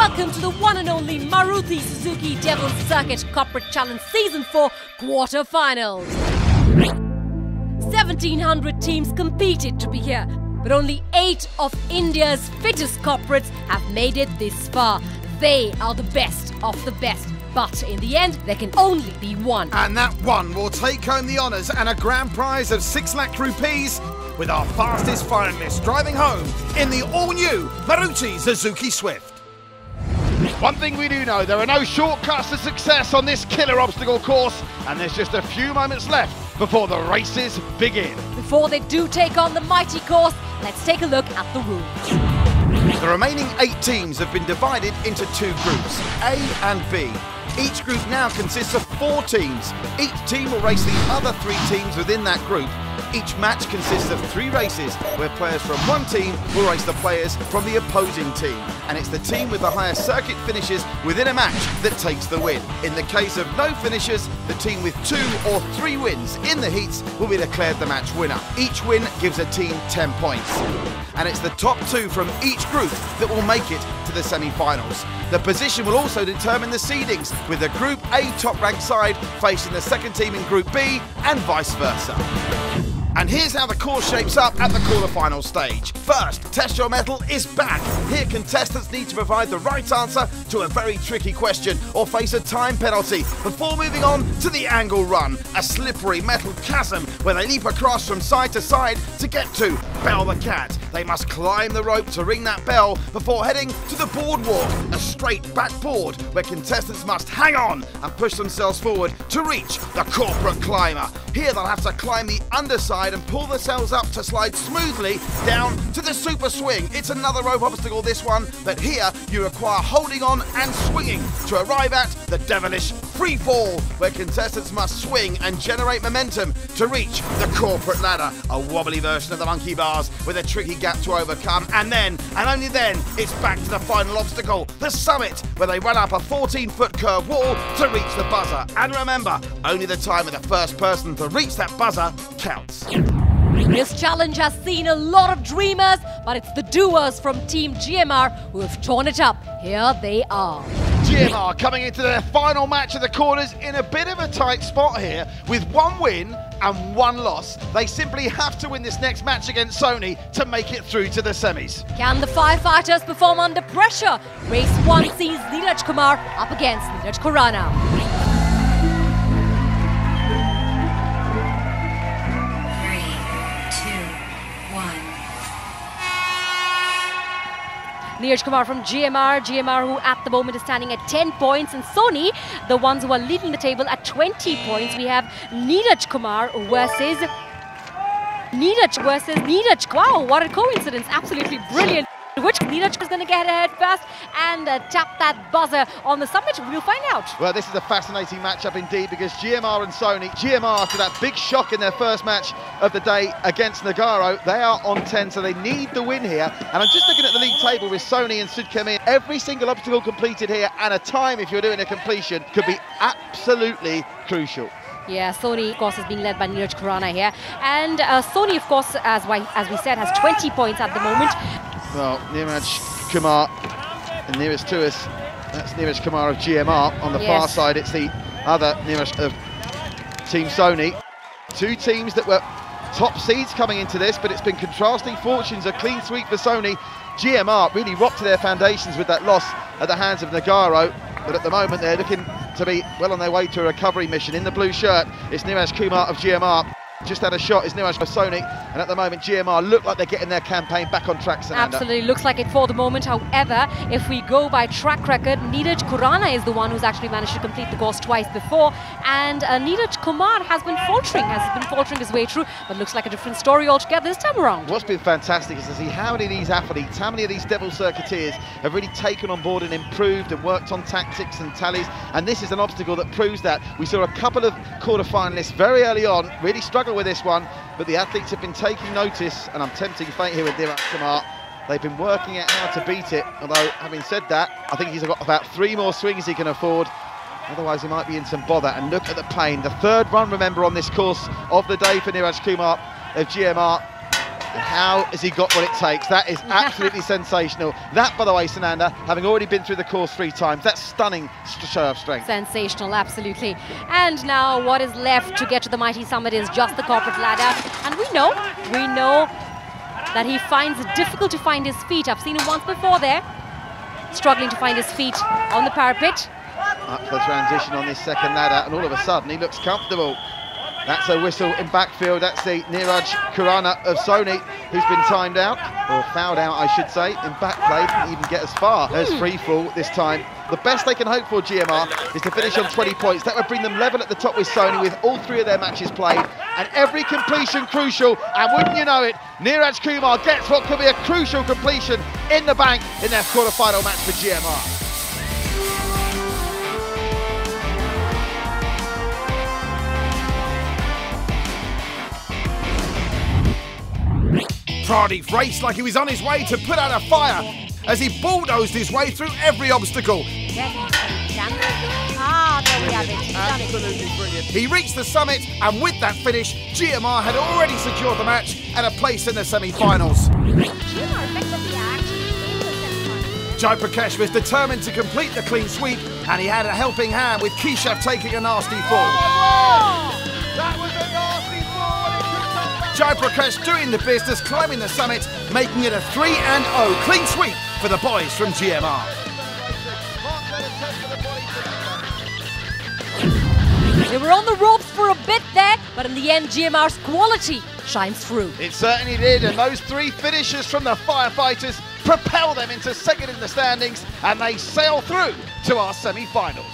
Welcome to the one and only Maruti Suzuki Devil's Circuit Corporate Challenge Season 4 quarter-finals. 1,700 teams competed to be here, but only 8 of India's fittest corporates have made it this far. They are the best of the best, but in the end, there can only be one. And that one will take home the honours and a grand prize of 6 lakh rupees, with our fastest finalist driving home in the all-new Maruti Suzuki Swift. One thing we do know, there are no shortcuts to success on this killer obstacle course, and there's just a few moments left before the races begin. Before they do take on the mighty course, let's take a look at the rules. The remaining 8 teams have been divided into 2 groups, A and B. Each group now consists of 4 teams. Each team will race the other 3 teams within that group. Each match consists of 3 races, where players from one team will race the players from the opposing team. And it's the team with the highest circuit finishes within a match that takes the win. In the case of no finishers, the team with 2 or 3 wins in the heats will be declared the match winner. Each win gives a team 10 points. And it's the top 2 from each group that will make it to the semi-finals. The position will also determine the seedings, with the Group A top-ranked side facing the second team in Group B and vice versa. And here's how the course shapes up at the quarter-final stage. First, Test Your Mettle is back. Here, contestants need to provide the right answer to a very tricky question or face a time penalty before moving on to the angle run, a slippery metal chasm where they leap across from side to side to get to Bell the Cat. They must climb the rope to ring that bell before heading to the boardwalk, a straight back board where contestants must hang on and push themselves forward to reach the corporate climber. Here they'll have to climb the underside and pull themselves up to slide smoothly down to the super swing. It's another rope obstacle, this one, but here you require holding on and swinging to arrive at the devilish free fall, where contestants must swing and generate momentum to reach the corporate ladder, a wobbly version of the monkey bars with a tricky gap to overcome. And then, and only then, it's back to the final obstacle, the summit, where they run up a 14-foot curved wall to reach the buzzer. And remember, only the time of the first person to reach that buzzer counts. This challenge has seen a lot of dreamers, but it's the doers from Team GMR who have torn it up. Here they are. GMR coming into their final match of the quarters in a bit of a tight spot here, with 1 win and 1 loss. They simply have to win this next match against Sony to make it through to the semis. Can the firefighters perform under pressure? Race 1 sees Neeraj Kumar up against Neeraj Khurana. Neeraj Kumar from GMR who at the moment is standing at 10 points, and Sony, the ones who are leading the table at 20 points. We have Neeraj Kumar versus Neeraj. Wow, what a coincidence, absolutely brilliant. Which Neeraj is going to get ahead first and tap that buzzer on the summit? We'll find out. Well, this is a fascinating matchup indeed, because GMR and Sony, GMR after that big shock in their first match of the day against Nagaro, they are on 10, so they need the win here. And I'm just looking at the league table with Sony and Sudkemi. Every single obstacle completed here, and a time, if you're doing a completion, could be absolutely crucial. Yeah, Sony, of course, is being led by Neeraj Khurana here. And Sony, of course, as we said, has 20 points at the moment. Well, Neeraj Kumar, and nearest to us, that's Neeraj Kumar of GMR. On the far side, it's the other Neeraj of Team Sony. 2 teams that were top seeds coming into this, but it's been contrasting fortunes. A clean sweep for Sony. GMR really rocked to their foundations with that loss at the hands of Nagaro, but at the moment they're looking to be well on their way to a recovery mission. In the blue shirt, it's Neeraj Kumar of GMR. Just had a shot, is Neeraj of Sony, and at the moment GMR look like they're getting their campaign back on track, Sananda. Absolutely, looks like it for the moment. However, if we go by track record, Neeraj Khurana is the one who's actually managed to complete the course twice before, and Neeraj Kumar has been faltering his way through, but looks like a different story altogether this time around. What's been fantastic is to see how many of these athletes, how many of these Devil Circuiteers have really taken on board and improved and worked on tactics and tallies, and this is an obstacle that proves that. We saw a couple of quarter-finalists very early on really struggle with this one, but the athletes have been taking notice, and I'm tempting fate here with Neeraj Kumar. They've been working out how to beat it, although having said that, I think he's got about 3 more swings he can afford. Otherwise he might be in some bother. And look at the pain. The 3rd run, remember, on this course of the day for Neeraj Kumar of GMR. And how has he got what it takes? That is absolutely sensational. That, by the way, Sananda, having already been through the course 3 times, that's stunning show of strength. Sensational, absolutely. And now what is left to get to the mighty summit is just the corporate ladder. And we know that he finds it difficult to find his feet. I've seen him once before there, struggling to find his feet on the parapet. Up for the transition on this second ladder, and all of a sudden he looks comfortable. That's a whistle in backfield. That's the Neeraj Khurana of Sony, who's been timed out, or fouled out, I should say, in back play. Didn't even get as far as free fall this time. The best they can hope for, GMR, is to finish on 20 points. That would bring them level at the top with Sony, with all 3 of their matches played, and every completion crucial. And wouldn't you know it, Neeraj Kumar gets what could be a crucial completion in the bank in their quarter-final match for GMR. Pradeep raced like he was on his way to put out a fire as he bulldozed his way through every obstacle. There we have it. Absolutely brilliant. He reached the summit, and with that finish, GMR had already secured the match and a place in the semi-finals. Jai Prakash was determined to complete the clean sweep, and he had a helping hand with Keshav taking a nasty fall. That was a nasty fall. Jai Prakash doing the business, climbing the summit, making it a 3-0 clean sweep for the boys from GMR. They were on the ropes for a bit there, but in the end, GMR's quality shines through. It certainly did, and those 3 finishes from the Firefighters propel them into second in the standings, and they sail through to our semi-finals.